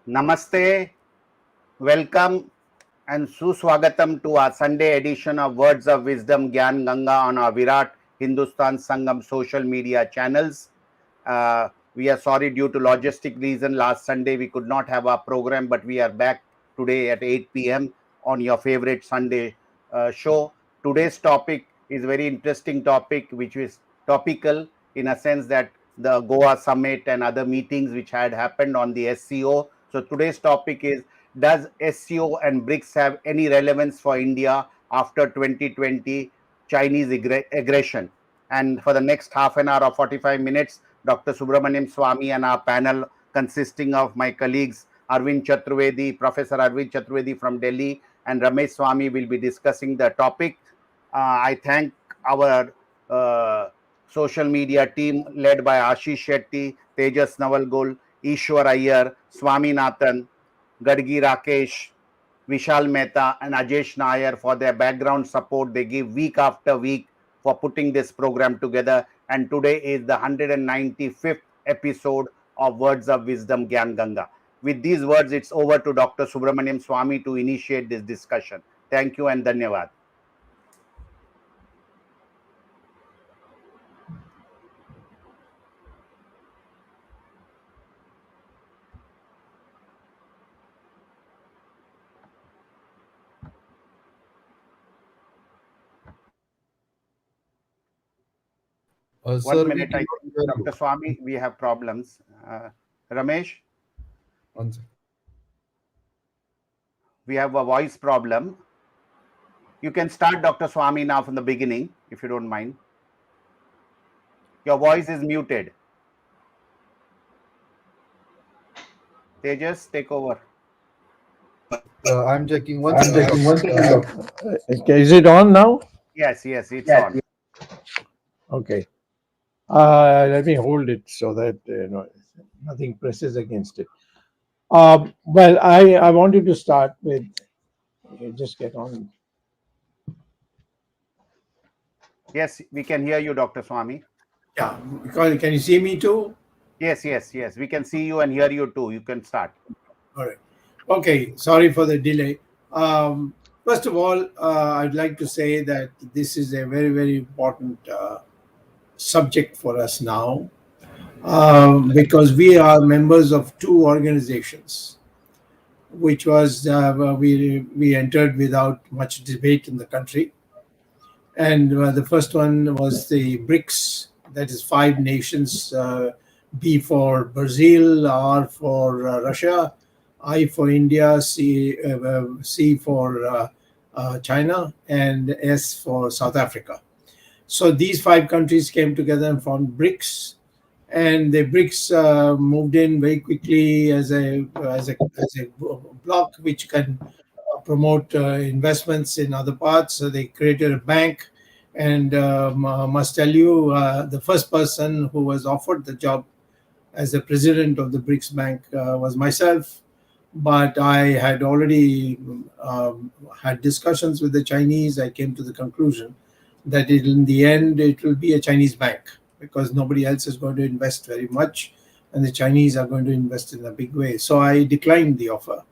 Namaste, welcome and suswagatam to our Sunday edition of Words of Wisdom Gyan Ganga on our Virat Hindustan Sangam social media channels. We are sorry due to logistic reason last Sunday we could not have our program, but we are back today at 8 p.m. on your favorite Sunday show. Today's topic is a very interesting topic which is topical in a sense that the Goa summit and other meetings which had happened on the SCO. So today's topic is, does SCO and BRICS have any relevance for India after 2020 Chinese aggression? And for the next half an hour or 45 minutes, Dr. SubramanianSwamy and our panel consisting of my colleagues Arvind Chaturvedi, Professor Arvind Chaturvedi from Delhi, and Ramesh Swamy will be discussing the topic. I thank our social media team led by Ashish Shetty, Tejas Navalgul, Ishwar Iyer, Swaminathan, Gadgi Rakesh, Vishal Mehta, and Ajesh Nair for their background support they give week after week for putting this program together. And today is the 195th episode of Words of Wisdom Gyan Ganga. With these words, it's over to Dr. SubramanianSwamy to initiate this discussion. Thank you and Dhanyavad. One minute, I think, Dr. Swamy, we have problems. Ramesh? One second. We have a voice problem. You can start, Dr. Swamy, now from the beginning, if you don't mind. Your voice is muted. Tejas, take over. I'm checking one second. Okay, is it on now? Yes, it's on. Okay. Let me hold it so that nothing presses against it. Well, I wanted to start with, just get on. Yes, we can hear you, Dr. Swamy. Yeah, can you see me too? Yes, we can see you and hear you too. You can start. All right. Okay, sorry for the delay. First of all, I'd like to say that this is a very, very important subject for us now because we are members of two organizations, which was we entered without much debate in the country. And the first one was the BRICS, that is 5 nations, B for Brazil, R for Russia, I for India, C for China, and S for South Africa. So these 5 countries came together and formed BRICS, and the BRICS moved in very quickly as a bloc which can promote investments in other parts. So they created a bank, and must tell you, the first person who was offered the job as the president of the BRICS Bank was myself. But I had already had discussions with the Chinese. I came to the conclusion that in the end it will be a Chinese bank because nobody else is going to invest very much, and the Chinese are going to invest in a big way. So I declined the offer,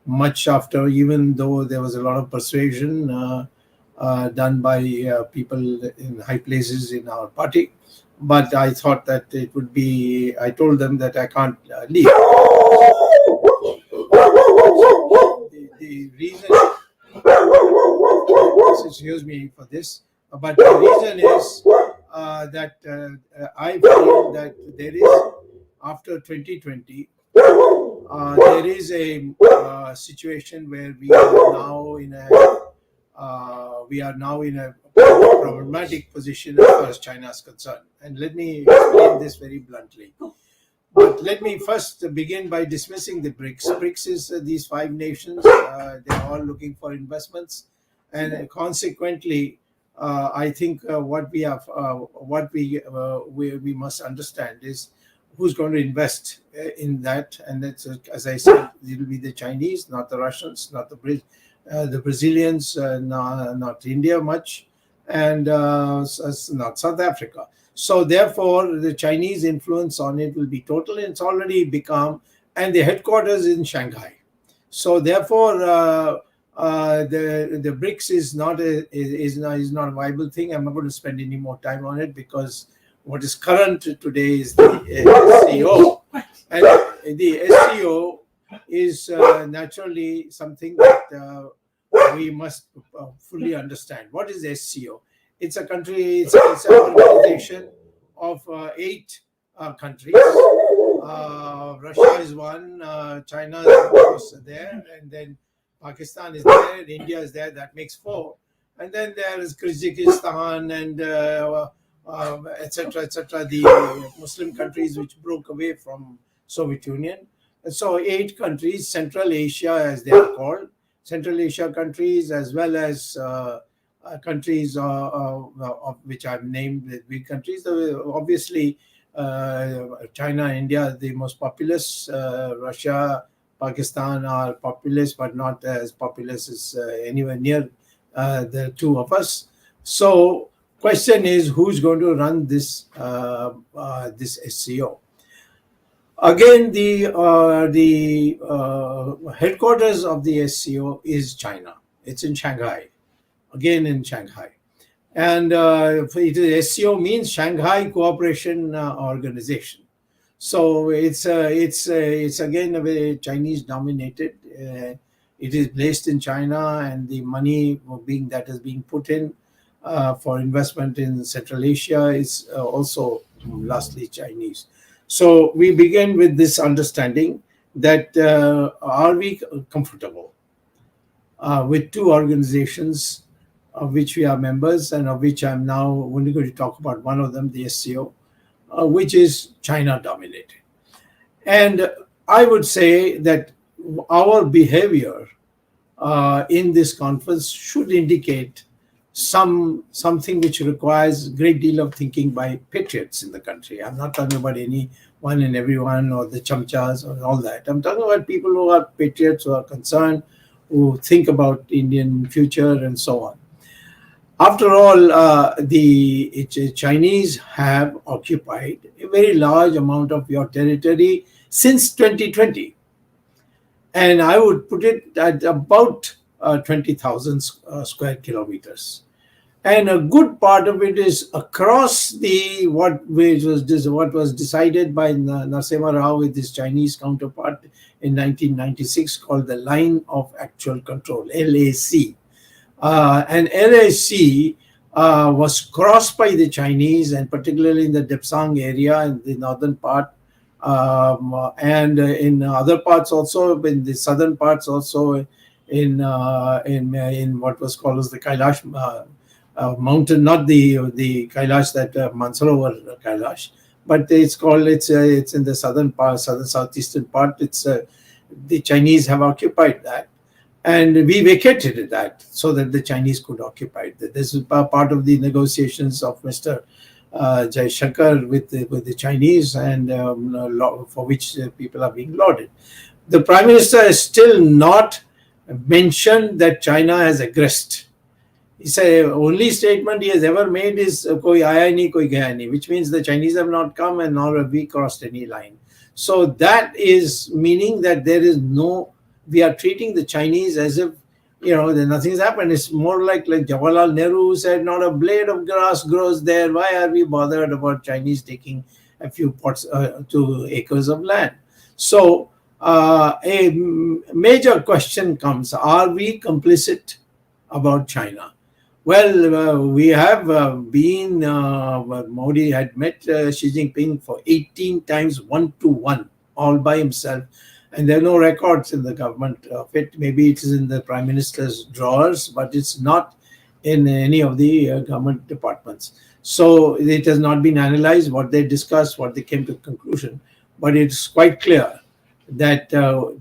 much after, even though there was a lot of persuasion done by people in high places in our party. But I thought that it would be, I told them that I can't leave. The reason, excuse me for this, but the reason is that I feel that there is, after 2020, there is a situation where we are now in a problematic position as far as China is concerned. And let me explain this very bluntly. But let me first begin by dismissing the BRICS. BRICS is these 5 nations. They're all looking for investments, and consequently, I think what we must understand is who's going to invest in that. And that's, as I said, it will be the Chinese, not the Russians, not the Brazilians, not India much, and not South Africa. So therefore, the Chinese influence on it will be total. It's already become and the headquarters in Shanghai. So therefore, the BRICS is not a viable thing. I'm not going to spend any more time on it because what is current today is the SCO, and the SCO is naturally something that we must fully understand. What is SCO? It's a country. It's an organization of 8 countries. Russia is one, China is of course there, and then Pakistan is there, and India is there. That makes 4, and then there is Kyrgyzstan and etc. The Muslim countries which broke away from Soviet Union. And so 8 countries, Central Asia as they are called, Central Asia countries, as well as countries of which I've named the big countries. Obviously, China, India, the most populous. Russia, Pakistan are populous, but not as populous as anywhere near the 2 of us. So, question is, who's going to run this this SCO? Again, the headquarters of the SCO is China. It's in Shanghai. Again, in Shanghai. And SCO means Shanghai Cooperation Organization. So it's again a very Chinese dominated. It is placed in China, and the money that is being put in for investment in Central Asia is also lastly Chinese. So we begin with this understanding that are we comfortable with 2 organizations of which we are members, and of which I'm now only going to talk about one of them, the SCO, which is China dominated. And I would say that our behavior in this conference should indicate something which requires a great deal of thinking by patriots in the country. I'm not talking about anyone and everyone or the chamchas or all that. I'm talking about people who are patriots, who are concerned, who think about Indian future and so on. After all, the Chinese have occupied a very large amount of your territory since 2020. And I would put it at about 20,000 square kilometers. And a good part of it is across what was decided by Narasimha Rao with his Chinese counterpart in 1996, called the Line of Actual Control, LAC. And LAC was crossed by the Chinese, and particularly in the Depsang area in the northern part, and in other parts also, in the southern parts also, in what was called as the Kailash mountain, not the Kailash that Mansarovar Kailash, but it's in the southern part, southeastern part. The Chinese have occupied that. And we vacated that so that the Chinese could occupy it. This is part of the negotiations of Mr. Jaishankar with the Chinese, and for which people are being lauded. The Prime Minister has still not mentioned that China has aggressed. He said only statement he has ever made is "Koi aaya nahi, koi gaya nahi," which means the Chinese have not come and nor have we crossed any line. So that is meaning that we are treating the Chinese as if, nothing's happened. It's more like Jawaharlal Nehru said, not a blade of grass grows there. Why are we bothered about Chinese taking a few 2 acres of land? So a major question comes, are we complicit about China? Well, we have been, Modi had met Xi Jinping for 18 times 1-to-1, all by himself. And there are no records in the government of it. Maybe it is in the Prime Minister's drawers, but it's not in any of the government departments. So it has not been analyzed, what they discussed, what they came to conclusion. But it's quite clear that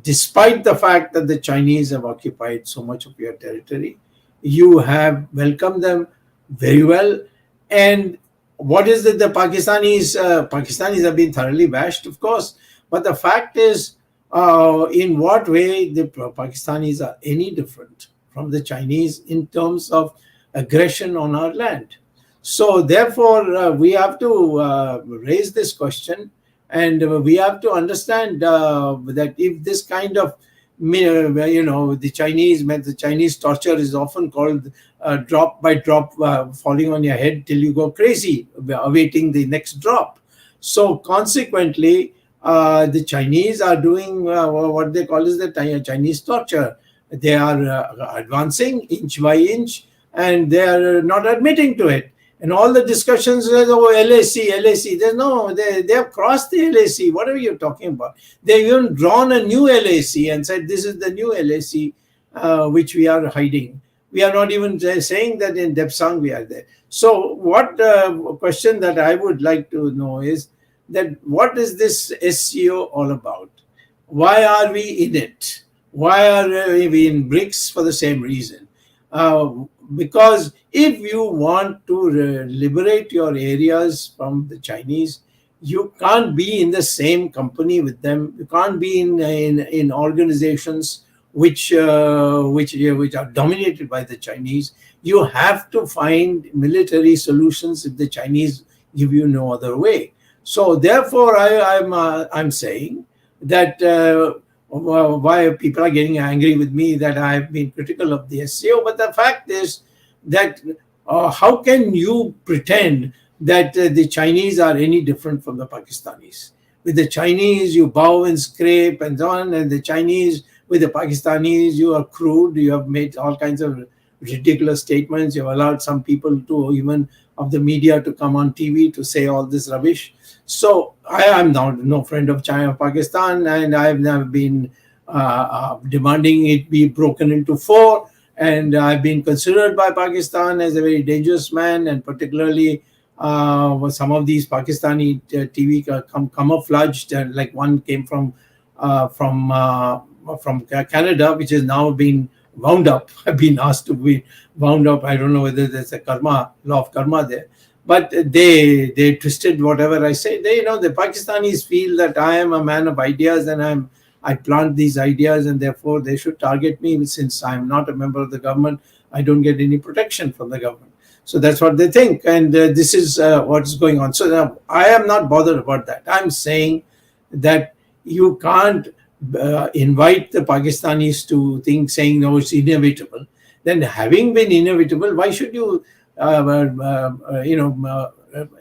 despite the fact that the Chinese have occupied so much of your territory, you have welcomed them very well. And what is it? The Pakistanis have been thoroughly bashed, of course. But the fact is, in what way the Pakistanis are any different from the Chinese in terms of aggression on our land? So therefore, we have to raise this question And we have to understand that if this kind of, the Chinese torture is often called drop by drop falling on your head till you go crazy, awaiting the next drop. So consequently, the Chinese are doing what they call is the Chinese torture. They are advancing inch by inch, and they are not admitting to it. And all the discussions is, oh, LAC. There's no, they have crossed the LAC. What are you talking about? They've even drawn a new LAC and said, this is the new LAC which we are hiding. We are not even saying that in Depsang we are there. So what question that I would like to know is that what is this SCO all about? Why are we in it? Why are we in BRICS? For the same reason. Because if you want to liberate your areas from the Chinese, you can't be in the same company with them. You can't be in organizations which are dominated by the Chinese. You have to find military solutions if the Chinese give you no other way. So therefore, I'm saying that why people are getting angry with me that I have been critical of the SCO, but the fact is that how can you pretend that the Chinese are any different from the Pakistanis? With the Chinese, you bow and scrape and so on, and the Chinese, with the Pakistanis, you are crude. You have made all kinds of ridiculous statements. You have allowed some people to, even of the media, to come on TV to say all this rubbish. So I am now no friend of China or Pakistan, and I have never been demanding it be broken into four. And I've been considered by Pakistan as a very dangerous man, and particularly some of these Pakistani TV camouflaged, like one came from Canada, which has now been wound up. I've been asked to be wound up. I don't know whether there's a law of karma there, but they twisted whatever I say. The Pakistanis feel that I am a man of ideas, and I plant these ideas, and therefore they should target me. Since I'm not a member of the government, I don't get any protection from the government. So that's what they think, and this is what's going on. So now, I am not bothered about that. I'm saying that you can't invite the Pakistanis to think, saying, no, it's inevitable. Then having been inevitable, why should you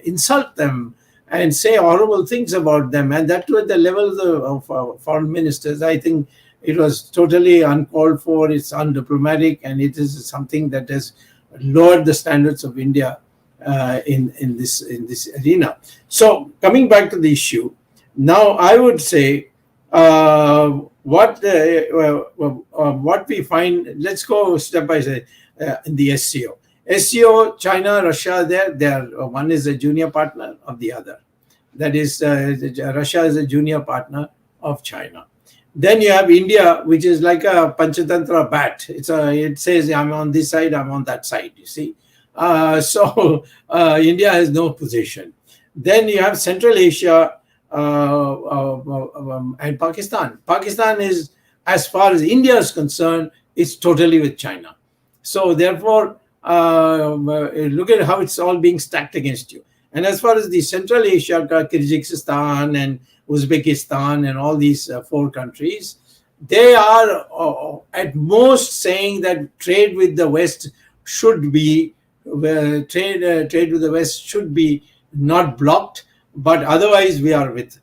insult them and say horrible things about them? And that too at the level of foreign ministers. I think it was totally uncalled for. It's undiplomatic, and it is something that has lowered the standards of India in this arena. So coming back to the issue, now I would say what we find. Let's go step by step in the SCO. SCO, China, Russia, there one is a junior partner of the other. That is, Russia is a junior partner of China. Then you have India, which is like a Panchatantra bat. It says, I'm on this side, I'm on that side, you see. So India has no position. Then you have Central Asia and Pakistan. Pakistan is, as far as India is concerned, it's totally with China. So therefore, look at how it's all being stacked against you. And as far as the Central Asia, Kyrgyzstan and Uzbekistan and all these four countries, they are at most saying that trade with the West should be trade with the West should be not blocked, but otherwise we are with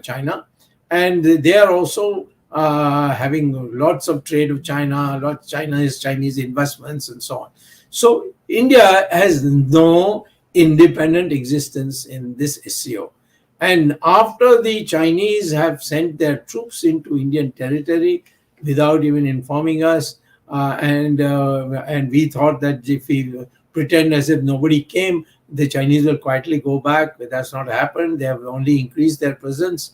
China, and they are also having lots of trade with China, Chinese investments and so on. So India has no independent existence in this SCO. And after the Chinese have sent their troops into Indian territory without even informing us, and we thought that if we pretend as if nobody came, the Chinese will quietly go back, but that's not happened. They have only increased their presence.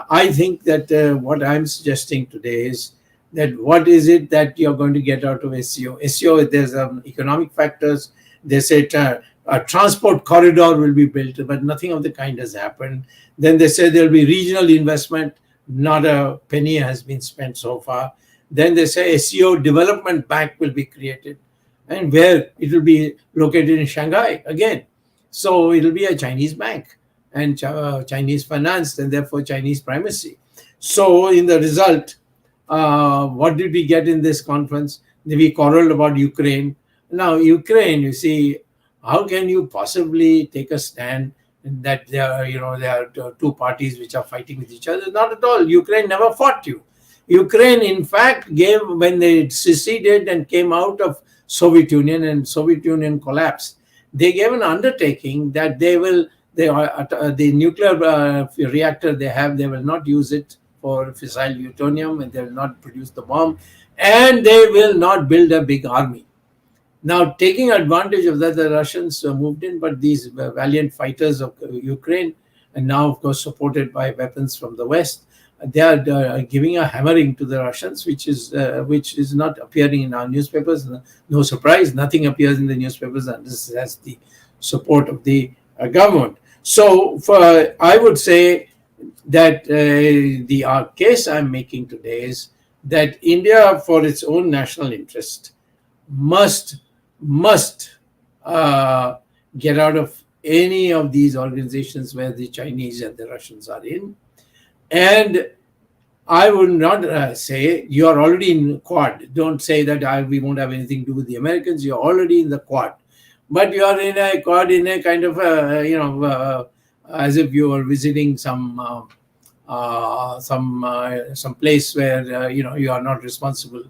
I think that what I'm suggesting today is that what is it that you're going to get out of SCO? SCO, there's economic factors. They say a transport corridor will be built, but nothing of the kind has happened. Then they say there'll be regional investment. Not a penny has been spent so far. Then they say SCO Development Bank will be created, and where it will be located in Shanghai again. So it will be a Chinese bank. and Chinese financed, and therefore Chinese primacy. So in the result, what did we get in this conference? We quarreled about Ukraine. Now Ukraine, you see, how can you possibly take a stand that there are two parties which are fighting with each other? Not at all. Ukraine never fought you. Ukraine, in fact, gave, when they seceded and came out of Soviet Union and Soviet Union collapsed, they gave an undertaking that the nuclear reactor they have, they will not use it for fissile plutonium, and they will not produce the bomb, and they will not build a big army. Now, taking advantage of that, the Russians moved in, but these valiant fighters of Ukraine, and now, of course, supported by weapons from the West, they are giving a hammering to the Russians, which is not appearing in our newspapers. No surprise, nothing appears in the newspapers, and this has the support of the government. So, I would say that the case I'm making today is that India, for its own national interest, must get out of any of these organizations where the Chinese and the Russians are in. And I would not say you are already in Quad. Don't say that we won't have anything to do with the Americans. You're already in the Quad. But you are in a Quad in a kind of, as if you are visiting some place where, you are not responsible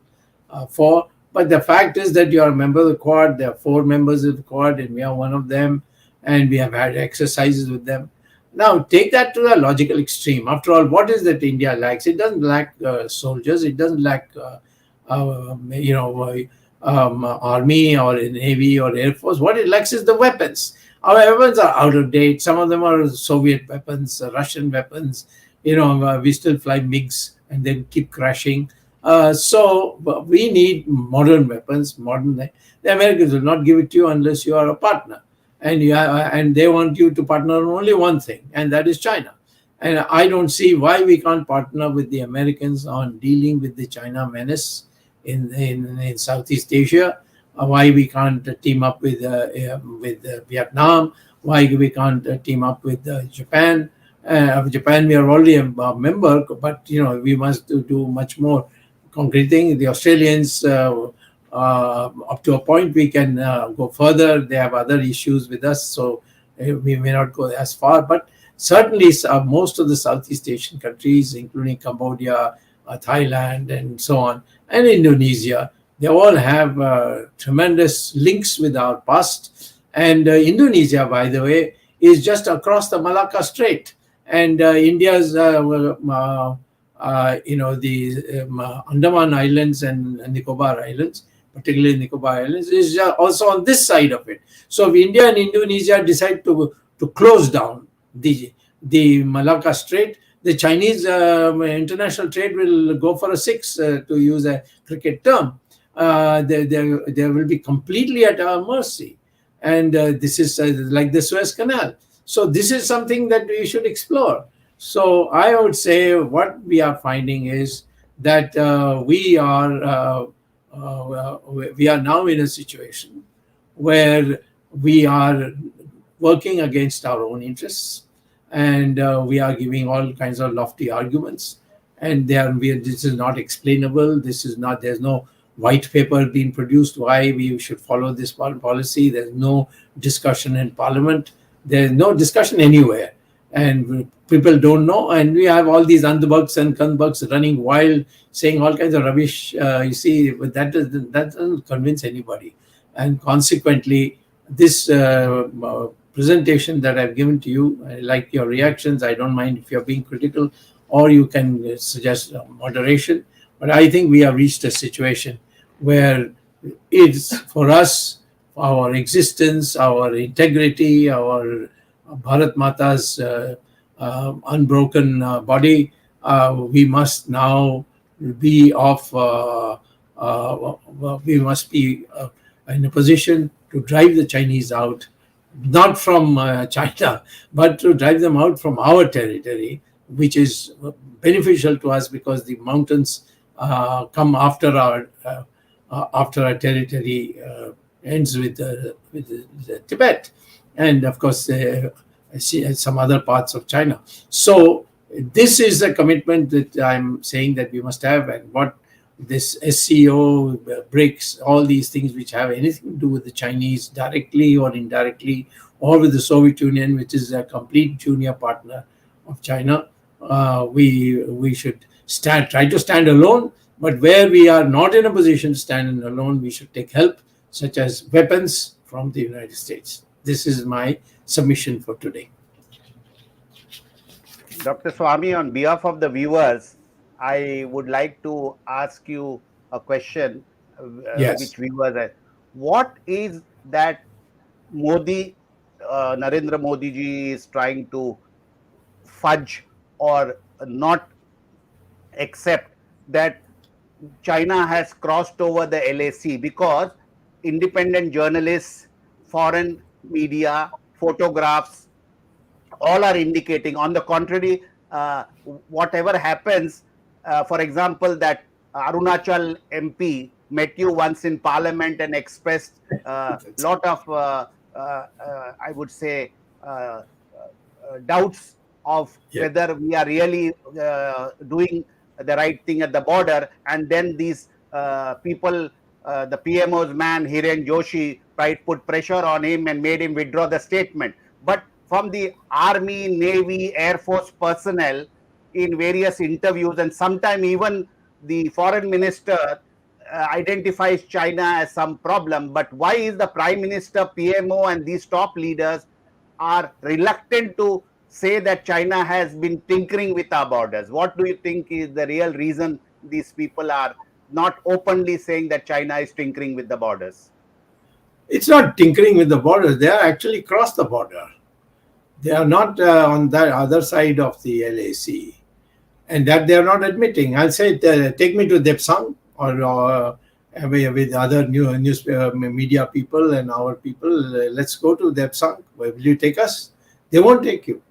for. But the fact is that you are a member of the Quad. There are 4 members of the Quad, and we are one of them. And we have had exercises with them. Now, take that to the logical extreme. After all, what is that India lacks? It doesn't lack soldiers. It doesn't lack, army or navy or air force. What it lacks is the weapons. Our weapons are out of date. Some of them are Soviet weapons, Russian weapons. We still fly MiGs and then keep crashing. So we need modern weapons. The Americans will not give it to you unless you are a partner. And they want you to partner on only one thing, and that is China. And I don't see why we can't partner with the Americans on dealing with the China menace in Southeast Asia. Why we can't team up with Vietnam? Why we can't team up with Japan? Japan, we are already a member, but we must do much more concrete thing. The Australians. Up to a point we can go further. They have other issues with us, so we may not go as far. But certainly most of the Southeast Asian countries, including Cambodia, Thailand, and so on, and Indonesia, they all have tremendous links with our past. And Indonesia, by the way, is just across the Malacca Strait. And India's, the Andaman Islands and Nicobar Islands, particularly Nicobar Islands, is also on this side of it. So if India and Indonesia decide to close down the Malacca Strait, the Chinese international trade will go for a 6, to use a cricket term. They will be completely at our mercy. And this is like the Suez Canal. So this is something that we should explore. So I would say what we are finding is that we are now in a situation where we are working against our own interests, and we are giving all kinds of lofty arguments, and this is not explainable. There's no white paper being produced why we should follow this policy. There's no discussion in Parliament. There's no discussion anywhere, and people don't know. And we have all these Andhbugs and Kanbugs running wild, saying all kinds of rubbish. You see, but that doesn't convince anybody. And consequently, this presentation that I've given to you, I like your reactions. I don't mind if you're being critical, or you can suggest moderation. But I think we have reached a situation where it's for us, our existence, our integrity, our Bharat Mata's unbroken body, we must now be we must be in a position to drive the Chinese out, not from China, but to drive them out from our territory, which is beneficial to us because the mountains come after our territory ends with Tibet. And of course, some other parts of China. So this is a commitment that I'm saying that we must have, and what this SCO, BRICS, all these things which have anything to do with the Chinese directly or indirectly, or with the Soviet Union, which is a complete junior partner of China, we should try to stand alone. But where we are not in a position to stand alone, we should take help, such as weapons from the United States. This is my submission for today. Dr. Swamy, on behalf of the viewers, I would like to ask you a question, Yes. which viewers are. What is that Narendra Modi ji is trying to fudge or not accept that China has crossed over the LAC? Because independent journalists, foreign media, photographs, all are indicating. On the contrary, whatever happens, for example, that Arunachal MP met you once in Parliament and expressed a lot of, I would say, doubts of whether we are really doing the right thing at the border. And then these people, the PMO's man, Hiren Joshi, put pressure on him and made him withdraw the statement. But from the Army, Navy, Air Force personnel in various interviews, and sometimes even the foreign minister identifies China as some problem. But why is the Prime Minister, PMO, and these top leaders are reluctant to say that China has been tinkering with our borders? What do you think is the real reason these people are not openly saying that China is tinkering with the borders? It's not tinkering with the borders. They are actually crossed the border. They are not on the other side of the LAC, and that they are not admitting. I'll say, take me to Depsang or with other news media people and our people. Let's go to Depsang. Where will you take us? They won't take you.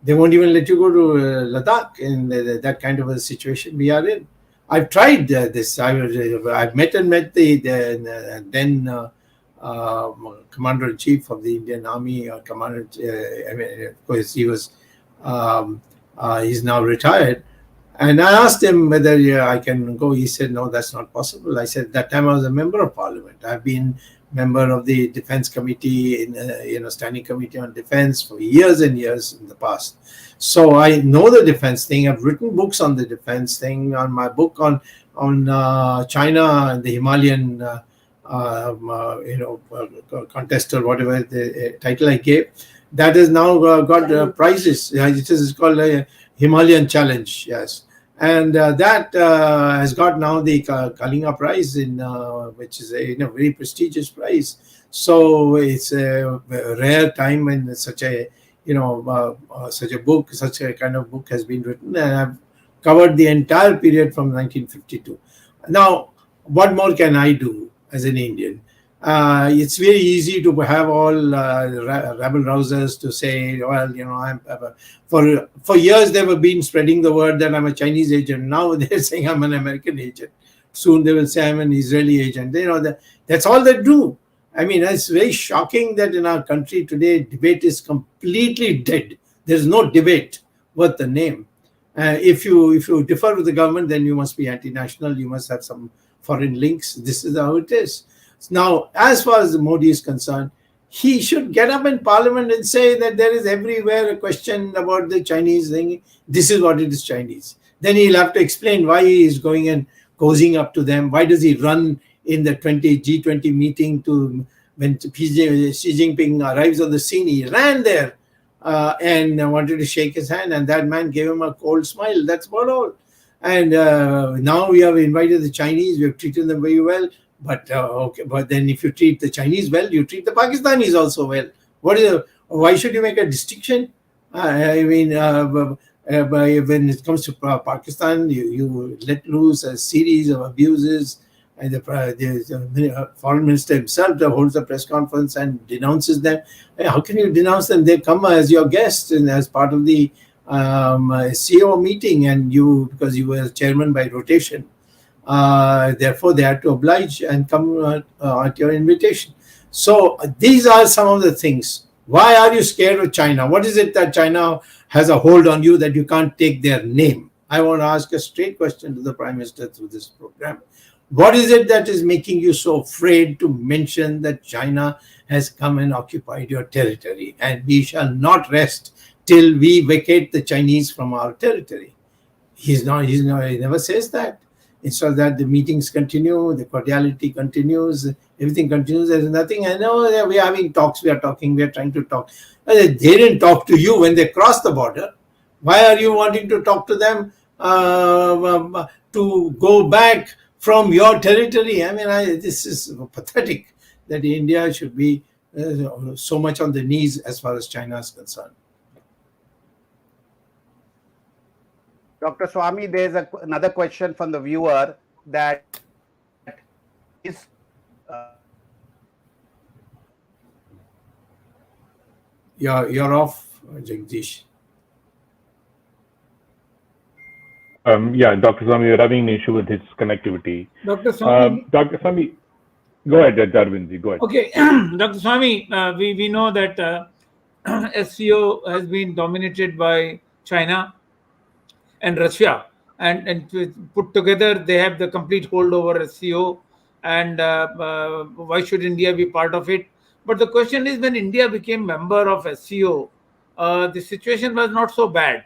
They won't even let you go to Ladakh in that kind of a situation we are in. I've tried this. I've met the then Commander-in-Chief of the Indian Army, Commander. I mean, of course, he was. He's now retired, and I asked him whether I can go. He said, "No, that's not possible." I said, "That time I was a member of Parliament. I've been member of the Defence Committee in Standing Committee on Defence for years and years in the past. So I know the defence thing. I've written books on the defence thing. On my book on China and the Himalayan contest or whatever the title I gave, that has now got prizes. It is called a Himalayan Challenge. Yes. And that has got now the Kalinga Prize, which is a very prestigious prize. So it's a rare time when such a such a kind of book has been written, and I've covered the entire period from 1952. Now, what more can I do as an Indian? It's very easy to have all rabble rousers to say, well, I'm for years they have been spreading the word that I'm a Chinese agent. Now they're saying I'm an American agent. Soon they will say I'm an Israeli agent. That's all they do. I mean, it's very shocking that in our country today, debate is completely dead. There's no debate worth the name. If you differ with the government, then you must be anti-national. You must have some foreign links. This is how it is. Now, as far as Modi is concerned, he should get up in Parliament and say that there is everywhere a question about the Chinese thing. This is what it is, Chinese. Then he'll have to explain why he is going and cozying up to them. Why does he run in the G20 meeting when Xi Jinping arrives on the scene? He ran there and wanted to shake his hand, and that man gave him a cold smile. That's about all. And now we have invited the Chinese. We have treated them very well. But but then if you treat the Chinese well, you treat the Pakistanis also well. Why should you make a distinction? I mean, when it comes to Pakistan, you let loose a series of abuses, and the foreign minister himself holds a press conference and denounces them. How can you denounce them? They come as your guest and as part of the SCO meeting, and because you were chairman by rotation. Therefore, they had to oblige and come at your invitation. So these are some of the things Why are you scared of China? What is it that China has a hold on you that you can't take their name? I want to ask a straight question to the Prime Minister through this program. What is it that is making you so afraid to mention that China has come and occupied your territory, and we shall not rest till we vacate the Chinese from our territory? He never says that. Instead of that, the meetings continue, the cordiality continues, everything continues. There's nothing. I know we are having talks, we are talking, we are trying to talk. They didn't talk to you when they crossed the border. Why are you wanting to talk to them to go back from your territory? I mean, this is pathetic that India should be so much on the knees as far as China is concerned. Dr. Swamy, there's another question from the viewer that is You're off, Jagdish. Yeah, Dr. Swamy, you're having an issue with his connectivity. Dr. Swamy. Dr. Swamy, go ahead, Arvindji, go ahead. Okay, Dr. Swamy, we know that SCO has been dominated by China and Russia, and put together they have the complete hold over SCO, and why should India be part of it? But the question is, when India became member of SCO, the situation was not so bad.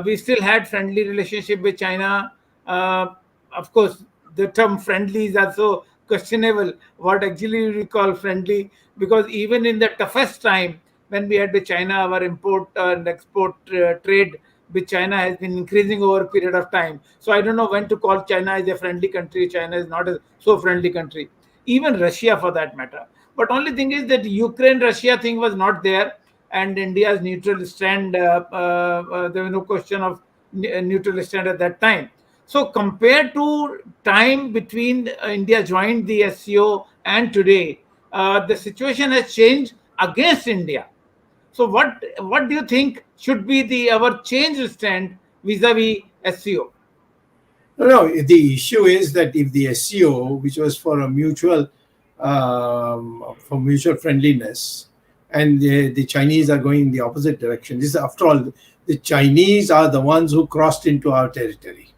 We still had friendly relationship with China. Of course, the term friendly is also questionable. What actually we call friendly? Because even in the toughest time when we had with China, our import and export trade with China has been increasing over a period of time. So I don't know when to call China as a friendly country. China is not a so friendly country. Even Russia, for that matter. But only thing is that Ukraine-Russia thing was not there, and India's neutral stand, there was no question of neutral stand at that time. So compared to time between India joined the SCO and today, the situation has changed against India. So what do you think should be our changed stand vis-a-vis SCO? No, the issue is that if the SCO, which was for a mutual friendliness, and the Chinese are going in the opposite direction. This, after all, the Chinese are the ones who crossed into our territory.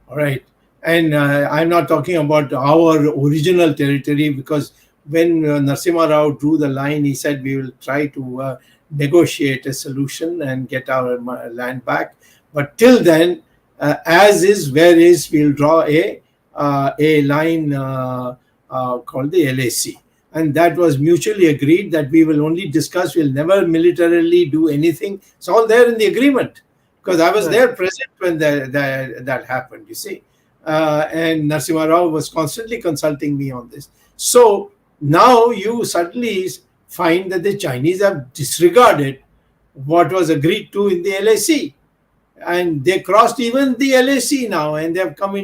All right. And I'm not talking about our original territory, because when Narasimha Rao drew the line, he said we will try to negotiate a solution and get our land back. But till then, as is, where is, we'll draw a line called the LAC. And that was mutually agreed that we will only discuss, we'll never militarily do anything. It's all there in the agreement, because I was there present when that happened, you see. And Narasimha Rao was constantly consulting me on this. So now you suddenly find that the Chinese have disregarded what was agreed to in the LAC. And they crossed even the LAC now, and they have come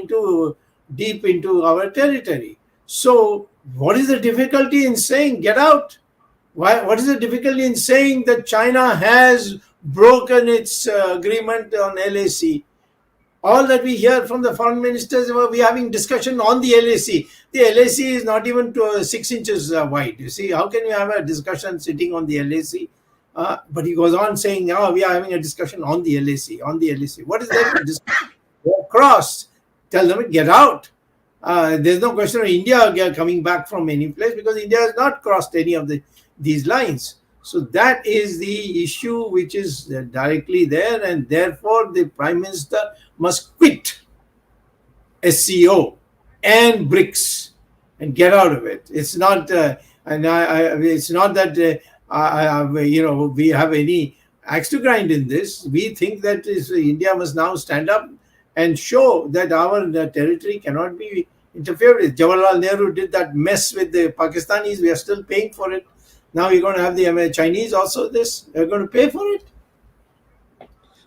deep into our territory. So what is the difficulty in saying get out? What is the difficulty in saying that China has broken its agreement on LAC? All that we hear from the foreign ministers, we are having discussion on the LAC. The LAC is not even 6 inches wide. You see, how can you have a discussion sitting on the LAC? But he goes on saying, "Oh, we are having a discussion on the LAC, on the LAC." What is there to discuss? Go across. Tell them, get out. There's no question of India coming back from any place, because India has not crossed any of these lines. So that is the issue which is directly there, and therefore the Prime Minister must quit SCO and BRICS and get out of it. It's not, it's not that we have any axe to grind in this. We think that India must now stand up and show that our territory cannot be interfered with. Jawaharlal Nehru did that mess with the Pakistanis. We are still paying for it. Now we're going to have the Chinese also this. They're going to pay for it.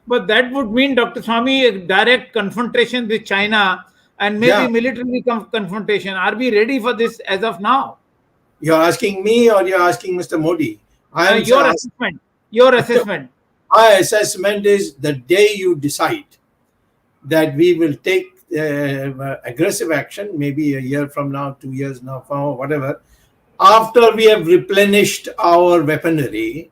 But that would mean, Dr. Swamy, a direct confrontation with China and maybe military confrontation. Are we ready for this as of now? You're asking me, or you're asking Mr. Modi? Your assessment. Your assessment. My assessment is the day you decide that we will take aggressive action, maybe a year from now, 2 years now, from whatever, after we have replenished our weaponry,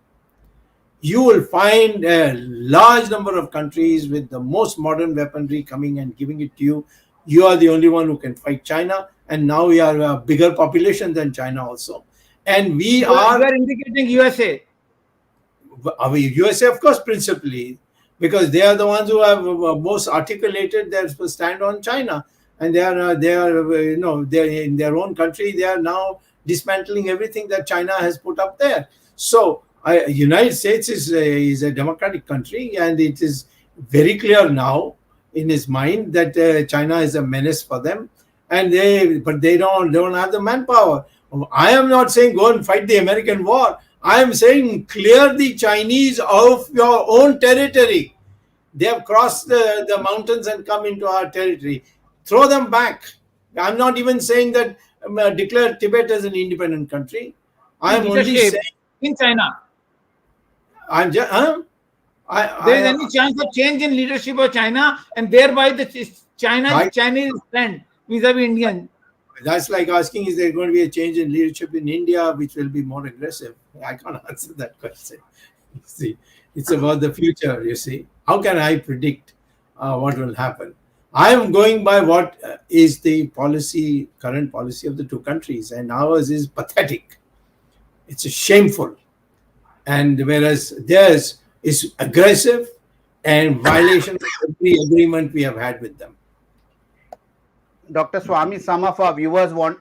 you will find a large number of countries with the most modern weaponry coming and giving it to you. You are the only one who can fight China, and now we are a bigger population than China also. And we You are indicating USA. USA, of course, principally, because they are the ones who have most articulated their stand on China, and they are they're in their own country. They are now dismantling everything that China has put up there. So, United States is a democratic country, and it is very clear now in his mind that China is a menace for them, and they don't have the manpower. I am not saying go and fight the American war. I am saying clear the Chinese of your own territory. They have crossed the mountains and come into our territory. Throw them back. I'm not even saying that declare Tibet as an independent country. I am only saying in China. I'm just. There is any chance of change in leadership of China, and thereby the Chinese friend vis-a-vis Indian. That's like asking, is there going to be a change in leadership in India which will be more aggressive? I can't answer that question. You see, it's about the future, you see. How can I predict what will happen? I am going by what is the current policy of the two countries, and ours is pathetic. It's shameful. And whereas theirs is aggressive and violation of every agreement we have had with them. Dr. Swamy, some of our viewers want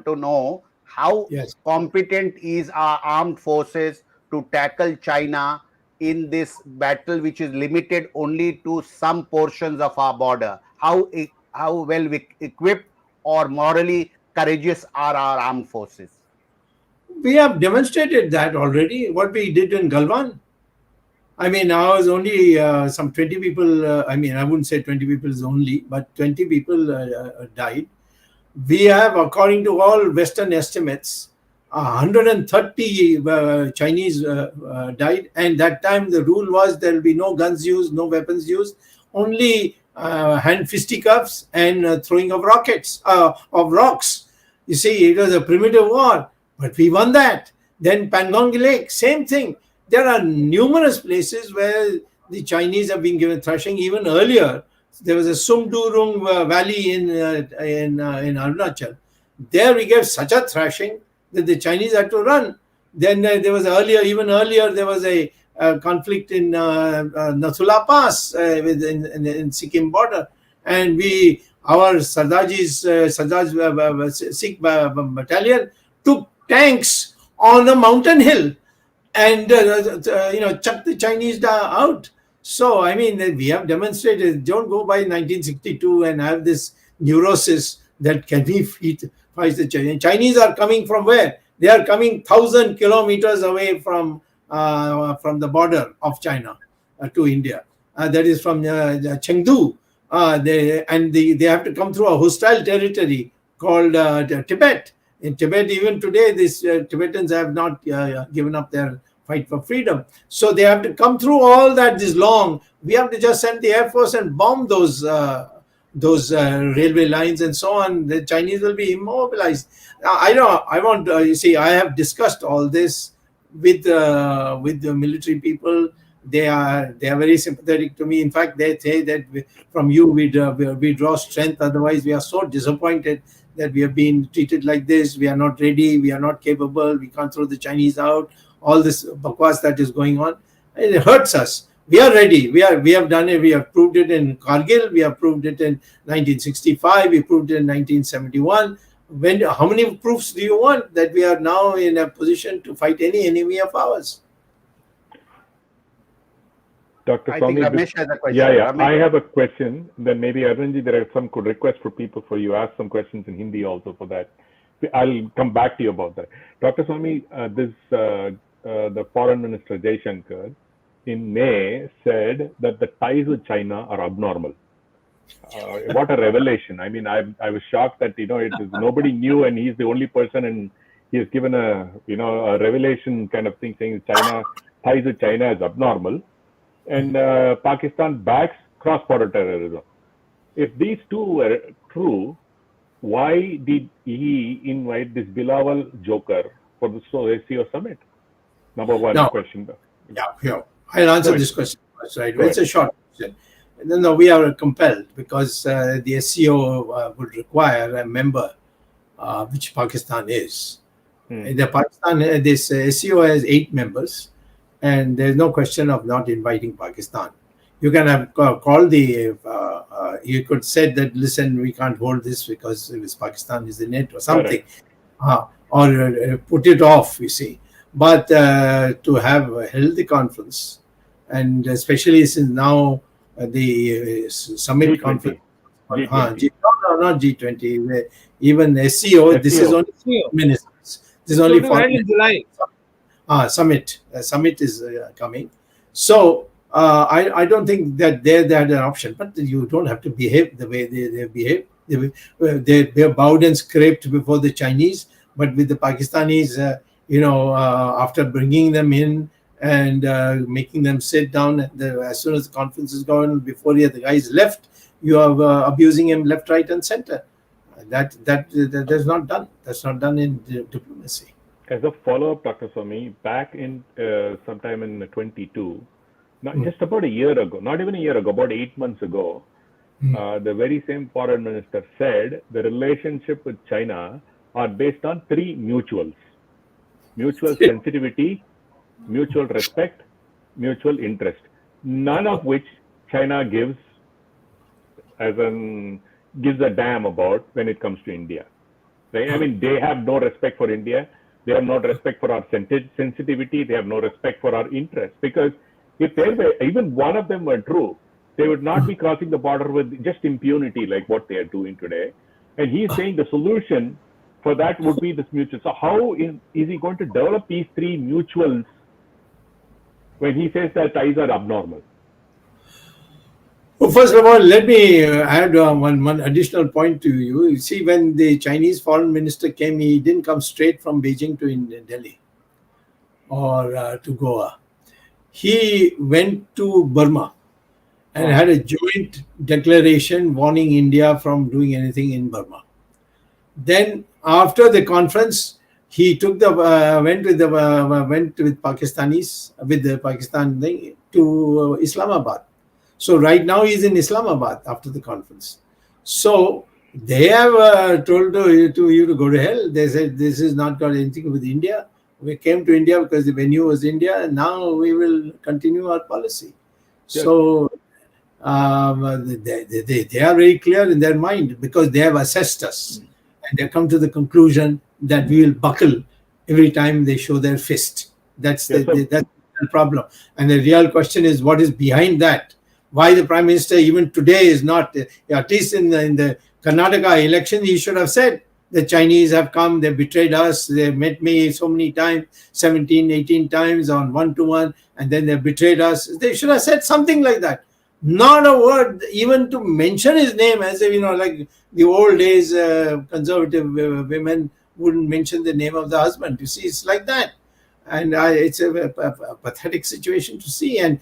to know how competent is our armed forces to tackle China in this battle, which is limited only to some portions of our border. How well equipped or morally courageous are our armed forces? We have demonstrated that already, what we did in Galwan. I mean, I was only some 20 people, I wouldn't say 20 people is only, but 20 people died. We have, according to all Western estimates, 130 Chinese died. And that time the rule was there will be no guns used, no weapons used, only hand fisticuffs and throwing of rockets, of rocks. You see, it was a primitive war, but we won that. Then Pangong Lake, same thing. There are numerous places where the Chinese have been given thrashing. Even earlier, there was a Sumdurung Valley in Arunachal. There we gave such a thrashing that the Chinese had to run. Then there was even earlier, there was a conflict in Nathula Pass in Sikkim border. And our Sardar's Sikh battalion took tanks on a mountain hill and chuck the Chinese out. So, we have demonstrated, don't go by 1962 and have this neurosis that can be fight the Chinese. Chinese are coming from where? They are coming 1,000 kilometers away from the border of China to India. That is from Chengdu. They have to come through a hostile territory called Tibet. In Tibet, even today, these Tibetans have not given up their fight for freedom. So they have to come through all that is long. We have to just send the Air Force and bomb those railway lines and so on. The Chinese will be immobilized. Now, I have discussed all this with the military people. They are very sympathetic to me. In fact, they say that from you we draw strength. Otherwise, we are so disappointed that we have been treated like this. We are not ready. We are not capable. We can't throw the Chinese out. All this bakwas that is going on, it hurts us. We are ready. We have done it. We have proved it in Kargil. We have proved it in 1965. We proved it in 1971. How many proofs do you want that we are now in a position to fight any enemy of ours? Dr. I think Swamy, Ramesh has a question. Yeah. Ramesh. I have a question. Then maybe Arunji, there are some requests for people for you. Ask some questions in Hindi also for that. I'll come back to you about that. Dr. Swamy, the Foreign Minister Jaishankar in May said that the ties with China are abnormal. What a revelation! I was shocked that it is nobody knew, and he's the only person, and he has given a revelation kind of thing, saying China ties with China is abnormal, and Pakistan backs cross-border terrorism. If these two were true, why did he invite this Bilawal joker for the SCO summit? Number one No. question. Yeah. I'll answer Go this question first, right? Go It's a short question. No, we are compelled because the SCO would require a member, which Pakistan is. The Pakistan, this SCO has 8 members, and there's no question of not inviting Pakistan. You can have called the. You could say that, listen, we can't hold this because Pakistan is in it or something, or put it off. You see, but to have held the conference, and especially since now the summit G20. conference. G20. No, not G20. Even SCO. This is only SCO. ministers. This is So only to for end in July. summit. Summit is coming. So I don't think that they had an option. But you don't have to behave the way they behave. They bowed and scraped before the Chinese, but with the Pakistanis, after bringing them in and making them sit down, as soon as the conference is going, before the guys left, you are abusing him left, right, and center. That's not done. That's not done in diplomacy. As a follow-up, Dr. Swamy, back in sometime in 22, just about a year ago, not even a year ago, about 8 months ago, the very same foreign minister said the relationship with China are based on 3 mutuals: mutual sensitivity, mutual respect, mutual interest. None of which China gives a damn about when it comes to India. Right? I mean, they have no respect for India. They have no respect for our sensitivity. They have no respect for our interest. Because if even one of them were true, they would not be crossing the border with just impunity like what they are doing today. And he's saying the solution for that would be this mutual. So how is he going to develop these 3 mutuals when he says that ties are abnormal? Well, first of all, let me add one additional point to you. You see, when the Chinese foreign minister came, he didn't come straight from Beijing to Delhi or to Goa. He went to Burma and had a joint declaration warning India from doing anything in Burma. Then, after the conference, he took went with Pakistanis with the Pakistan thing to Islamabad. So right now he's in Islamabad after the conference. So they have told you to go to hell. They said this is not got anything with India. We came to India because the venue was India, and now we will continue our policy. Yes. So they are very clear in their mind because they have assessed us, and they come to the conclusion that we will buckle every time they show their fist. That's the problem. And the real question is, what is behind that? Why the Prime Minister even today is not, at least in the Karnataka election, he should have said, the Chinese have come, they betrayed us, they met me so many times, 17, 18 times on one-to-one, and then they betrayed us. They should have said something like that. Not a word, even to mention his name, as if, like the old days, conservative women wouldn't mention the name of the husband. You see, it's like that. And it's a pathetic situation to see. And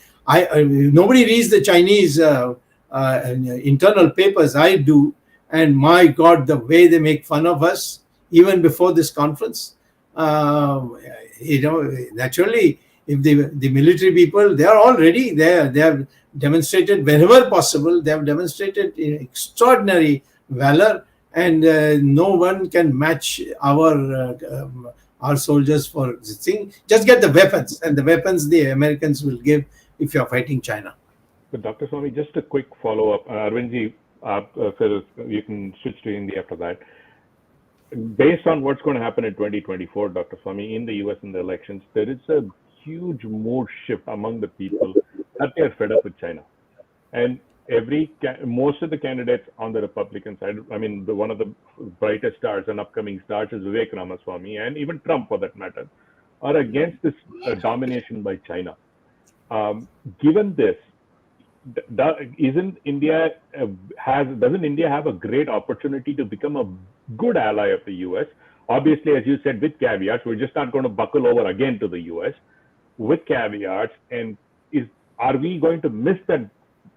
nobody reads the Chinese internal papers. I do. And my God, the way they make fun of us, even before this conference, naturally, if the military people, they are already there. They have demonstrated whenever possible. They have demonstrated extraordinary valor, and no one can match our soldiers for this thing. Just get the weapons, and the weapons the Americans will give if you are fighting China. But Dr. Swamy, just a quick follow-up. Arvindji, you can switch to Hindi after that. Based on what's going to happen in 2024, Dr. Swamy, in the US in the elections, there is a huge mood shift among the people that they are fed up with China. And most of the candidates on the Republican side, I mean, one of the brightest stars and upcoming stars is Vivek Ramaswamy, and even Trump for that matter, are against this domination by China. Given this, doesn't India have a great opportunity to become a good ally of the US? Obviously, as you said, with caveats, we're just not going to buckle over again to the US with caveats. And are we going to miss that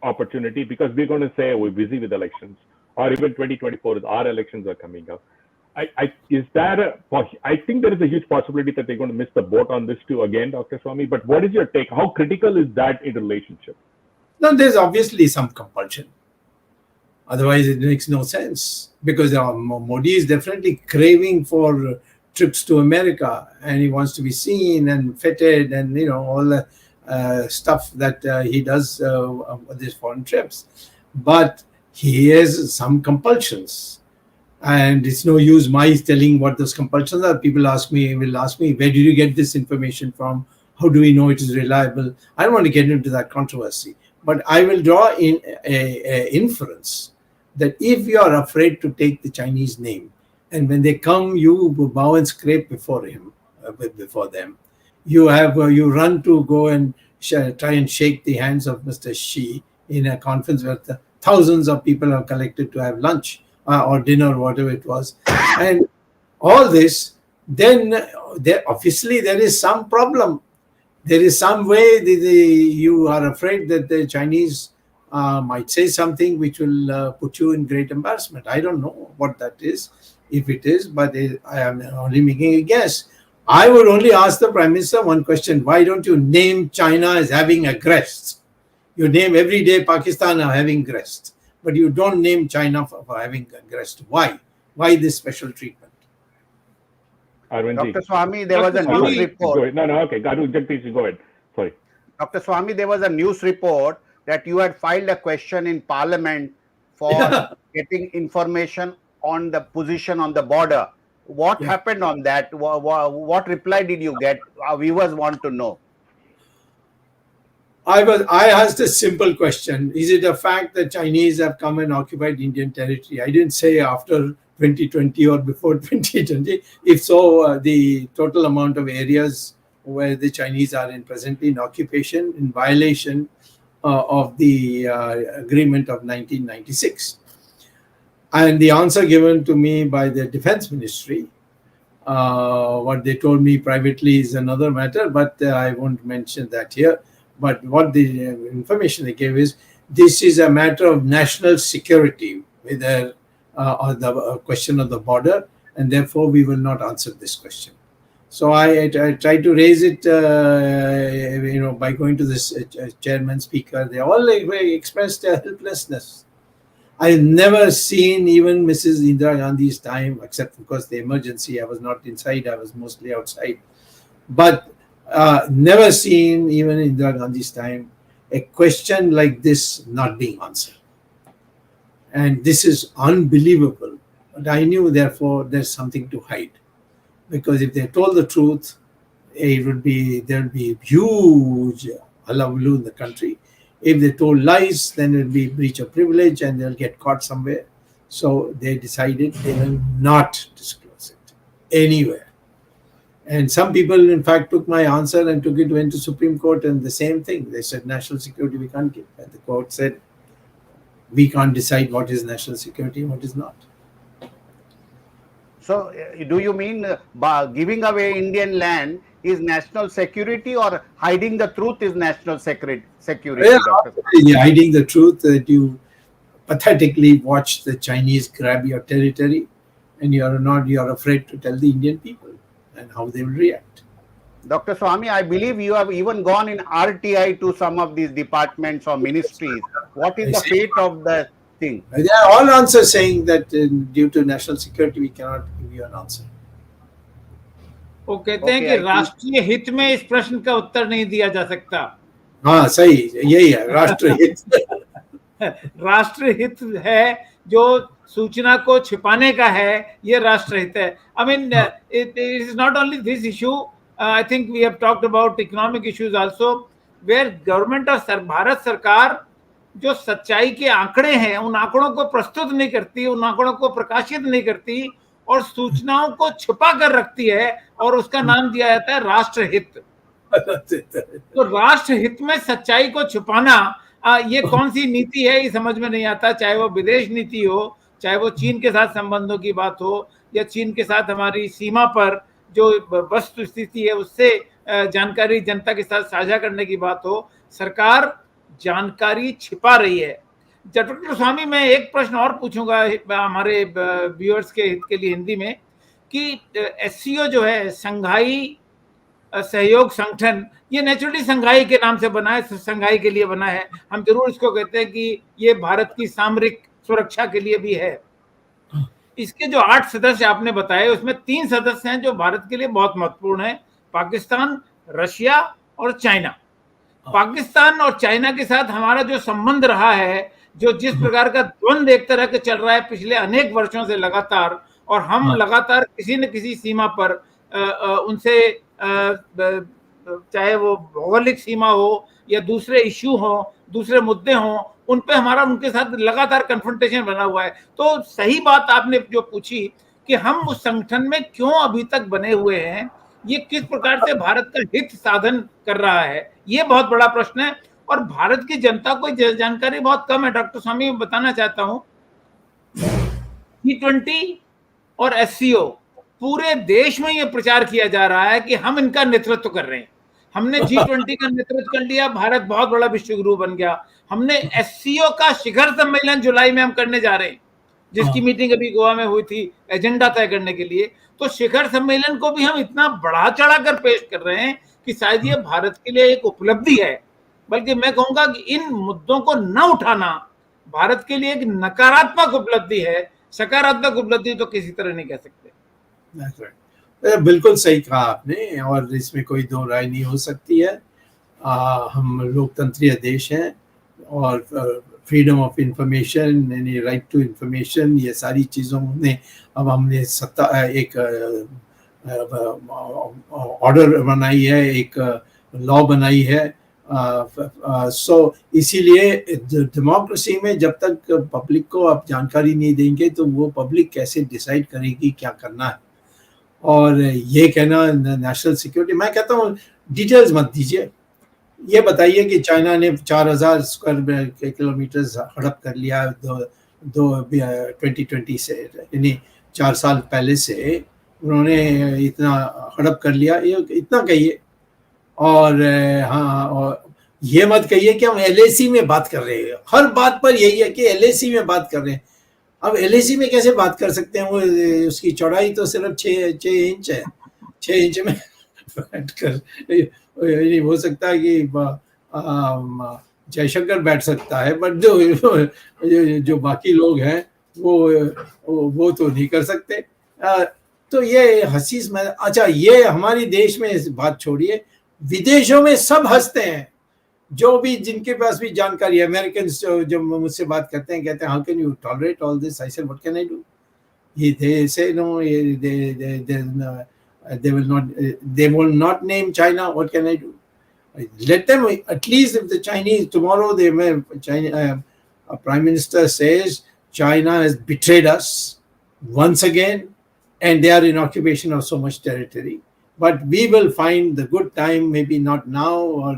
opportunity because we're going to say we're busy with elections, or even 2024, our elections are coming up. I think there is a huge possibility that they're going to miss the boat on this too again, Dr. Swamy. But what is your take? How critical is that interrelationship? No, there's obviously some compulsion. Otherwise, it makes no sense, because Modi is definitely craving for trips to America, and he wants to be seen and feted, and all the stuff that he does with these foreign trips. But he has some compulsions, and it's no use my telling what those compulsions are. People will ask me, where did you get this information from? How do we know it is reliable? I don't want to get into that controversy, but I will draw in a inference that if you are afraid to take the Chinese name, and when they come, you bow and scrape before them, you run to go and try and shake the hands of Mr. Xi in a conference where thousands of people are collected to have lunch or dinner, whatever it was, and all this, then obviously there is some problem. There is some way you are afraid that the Chinese might say something which will put you in great embarrassment. I don't know what that is, if it is, but I am only making a guess. I would only ask the Prime Minister one question: why don't you name China as having aggressed? You name every day Pakistan as having aggressed, but you don't name China for having aggressed. Why? Why this special treatment? Dr. Swamy, there was a news report. Okay. Jagdish, go ahead. Sorry. Dr. Swamy, there was a news report that you had filed a question in Parliament for getting information on the position on the border. What happened on that? What reply did you get? Our viewers want to know. I asked a simple question: is it a fact that Chinese have come and occupied Indian territory? I didn't say after 2020 or before 2020. If so, the total amount of areas where the Chinese are presently in occupation, in violation of the agreement of 1996. And the answer given to me by the Defense Ministry, what they told me privately is another matter, but I won't mention that here. But what the information they gave is, this is a matter of national security, whether on the question of the border, and therefore we will not answer this question. So I tried to raise it, by going to this chairman, speaker. They all expressed their helplessness. I've never seen even Mrs. Indira Gandhi's time, except of course the emergency. I was not inside; I was mostly outside. But never seen even in Indira Gandhi's time a question like this not being answered. And this is unbelievable. But I knew, therefore, there's something to hide. Because if they told the truth, there would be huge hullabaloo in the country. If they told lies, then it would be breach of privilege and they'll get caught somewhere. So they decided they will not disclose it anywhere. And some people, in fact, took my answer and went to Supreme Court, and the same thing. They said national security we can't give. And the court said we can't decide what is national security and what is not. So, do you mean giving away Indian land is national security, or hiding the truth is national security? Yeah, hiding the truth, that you pathetically watch the Chinese grab your territory, and you're afraid to tell the Indian people and how they will react. Dr. Swamy, I believe you have even gone in RTI to some of these departments or ministries. What is the fate of the thing? There are all answers saying that due to national security, we cannot give you an answer. वो कहते हैं कि राष्ट्रीय हित में इस प्रश्न का उत्तर नहीं दिया जा सकता. हाँ, सही, यही है राष्ट्रीय हित. राष्ट्रीय हित है जो सूचना को छिपाने का है, ये राष्ट्रीय हित है. I mean, it is not only this issue. I think we have talked about economic issues also, where government of Bharat सरकार जो सच्चाई के आंकड़े हैं, उन आंकड़ों को प्रस्तुत नहीं करती, उन आंकड़ों को प्रकाशित नहीं करती, और सूचनाओं को छुपा कर रखती है, और उसका नाम दिया जाता है राष्ट्रहित. तो राष्ट्रहित में सच्चाई को छुपाना, ये कौन सी नीति है, ये समझ में नहीं आता. चाहे वो विदेश नीति हो, चाहे वो चीन के साथ संबंधों की बात हो, या चीन के साथ हमारी सीमा पर जो वस्तु स्थिति है उससे जानकारी जनता के साथ साझा करने की बात हो. सरकार जानकारी छिपा रही है. डॉक्टर स्वामी, मैं एक प्रश्न और पूछूंगा हमारे व्यूअर्स के हित के लिए हिंदी में, कि एससीओ जो है, संघाई सहयोग संगठन, ये नेचुरली संघाई के नाम से बना है, संघाई के लिए बना है। हम जरूर इसको कहते हैं कि ये भारत की सामरिक सुरक्षा के लिए भी है। इसके जो 8 सदस्य आपने बताए, उसमें 3 सदस्य हैं जो भारत के लिए बहुत महत्वपूर्ण है, पाकिस्तान, रशिया और चाइना। पाकिस्तान और चाइना के साथ हमारा जो संबंध रहा है, जो जिस प्रकार का द्वंद्व एक तरह के चल रहा है पिछले अनेक वर्षों से लगातार, और हम लगातार किसी न किसी सीमा पर उनसे, चाहे वो भौगोलिक सीमा हो या दूसरे इश्यू हो, दूसरे मुद्दे हों, उन पे हमारा उनके साथ लगातार कन्फ्रंटेशन बना हुआ है। तो सही बात आपने जो पूछी कि हम उस संगठन में क्यों अभी तक बने हुए हैं, ये किस प्रकार से भारत का हित साधन कर रहा है, ये बहुत बड़ा प्रश्न है। और भारत की जनता को जानकारी बहुत कम है। डॉक्टर स्वामी, मैं बताना चाहता हूँ, G20 और SCO पूरे देश में ये प्रचार किया जा रहा है कि हम इनका नेतृत्व कर रहे हैं। हमने G20 का नेतृत्व कर लिया, भारत बहुत बड़ा विश्व गुरु बन गया। हमने SCO का शिखर सम्मेलन जुलाई में हम करने जा रहे हैं, जिसकी मीटिंग अभी गोवा में हुई थी एजेंडा तय करने के लिए। तो शिखर सम्मेलन को भी हम इतना बढ़ा चढ़ा कर पेश कर रहे हैं कि शायद ये भारत के लिए एक उपलब्धि है। बल्कि मैं कहूंगा कि इन मुद्दों को न उठाना भारत के लिए एक नकारात्मक उपलब्धि है, सकारात्मक उपलब्धि तो किसी तरह नहीं कह सकते। बिल्कुल सही कहा आपने, और इसमें कोई दो राय नहीं हो सकती है। हम लोकतंत्रीय देश हैं, और फ्रीडम ऑफ इंफॉर्मेशन, यानी राइट टू इंफॉर्मेशन, ये सारी चीज़ों में अब हमने एक ऑर्डर बनाई है, एक लॉ बनाई है। सो इसीलिए डेमोक्रेसी में जब तक पब्लिक को आप जानकारी नहीं देंगे तो वो पब्लिक कैसे डिसाइड करेगी क्या करना है। और ये कहना नेशनल सिक्योरिटी, मैं कहता हूँ डिटेल्स मत दीजिए, ये बताइए कि चाइना ने 4000 स्क्वायर किलोमीटर हड़प कर लिया 2020 से, यानी 4 साल पहले से उन्होंने इतना हड़प कर लिया, ये इतना कहिए। और हाँ, और ये मत कहिए कि हम LAC में बात कर रहे हैं। हर बात पर यही है कि LAC में बात कर रहे हैं। अब LAC में कैसे बात कर सकते हैं? वो उसकी चौड़ाई तो सिर्फ 6 इंच है। 6 इंच में बैठ कर नहीं हो सकता कि जयशंकर बैठ सकता है, बट जो बाकी लोग हैं वो तो नहीं कर सकते। तो ये हसीस में, अच्छा ये हमारी देश में बात छोड़िए, विदेशों में सब हंसते हैं, जो भी जिनके पास भी जानकारी है। अमेरिकन जब मुझसे बात करते हैं, कहते हैं how can you tolerate all this? I said what can I do? They say no, they will not name China. What can I do? Let them, at least if the Chinese tomorrow, Prime Minister says China has betrayed us once again and they are in occupation of so much territory. But we will find the good time, maybe not now, or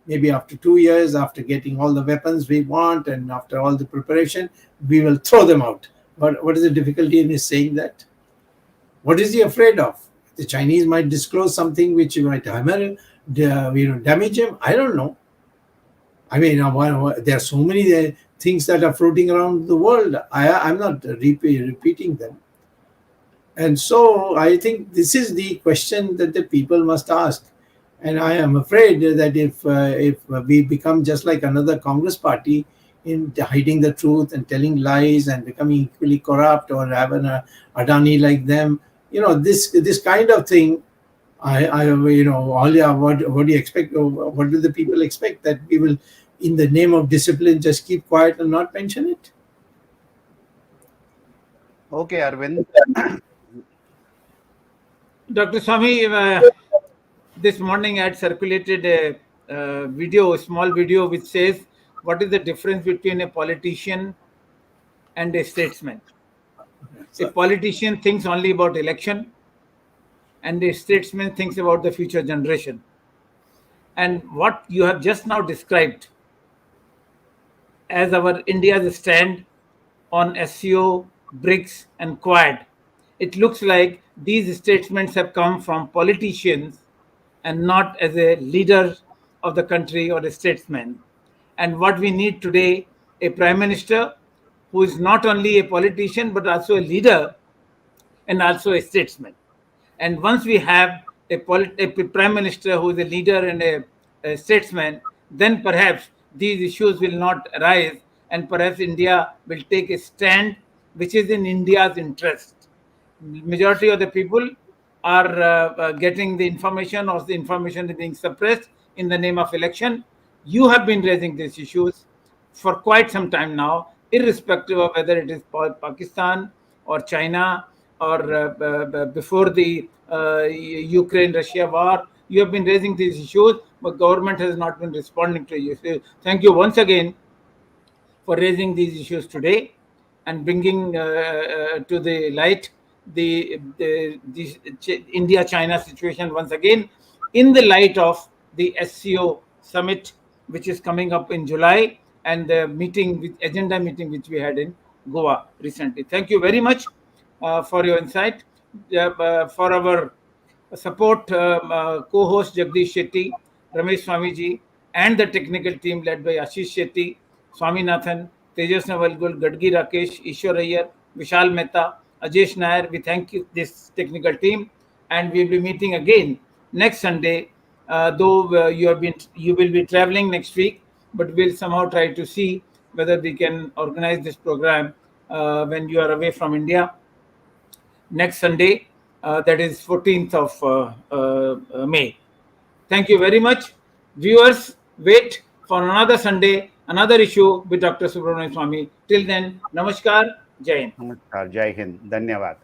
maybe after 2 years, after getting all the weapons we want and after all the preparation, we will throw them out. But what is the difficulty in his saying that? What is he afraid of? The Chinese might disclose something which might damage him. I don't know. I mean, there are so many things that are floating around the world. I'm not repeating them. And so I think this is the question that the people must ask. And I am afraid that if we become just like another Congress party in hiding the truth and telling lies and becoming equally corrupt, or having a Adani like them, this kind of thing, what do you expect? What do the people expect? That we will, in the name of discipline, just keep quiet and not mention it? Okay, Arvind. Dr. Swamy, this morning I had circulated a small video, which says, what is the difference between a politician and a statesman? A politician thinks only about election, and a statesman thinks about the future generation. And what you have just now described as our India's stand on SCO, BRICS and Quad, it looks like these statements have come from politicians and not as a leader of the country or a statesman. And what we need today a prime minister who is not only a politician but also a leader and also a statesman. And once we have a prime minister who is a leader and a statesman, then perhaps these issues will not arise, and perhaps India will take a stand which is in India's interest. Majority of the people are getting the information, or the information is being suppressed in the name of election. You have been raising these issues for quite some time now, irrespective of whether it is Pakistan or China or before the Ukraine-Russia war. You have been raising these issues, but government has not been responding to you. So thank you once again for raising these issues today and bringing to the light the India-China situation once again, in the light of the SCO summit, which is coming up in July, and the agenda meeting which we had in Goa recently. Thank you very much for your insight. For our support, co-host Jagdish Shetty, Ramesh Swamiji, and the technical team led by Ashish Shetty, Swaminathan, Tejas Navalgul, Gadgi Rakesh, Ishwar Iyer, Vishal Mehta, Ajesh Nair. We thank you, this technical team, and we'll be meeting again next Sunday. Though you will be traveling next week, but we'll somehow try to see whether we can organize this program when you are away from India next Sunday, that is 14th of May. Thank you very much. Viewers, wait for another Sunday, another issue with Dr. SubramanianSwamy. Till then, Namaskar, Jai Hind. Namaskar, Jai Hind, Dhanyavad.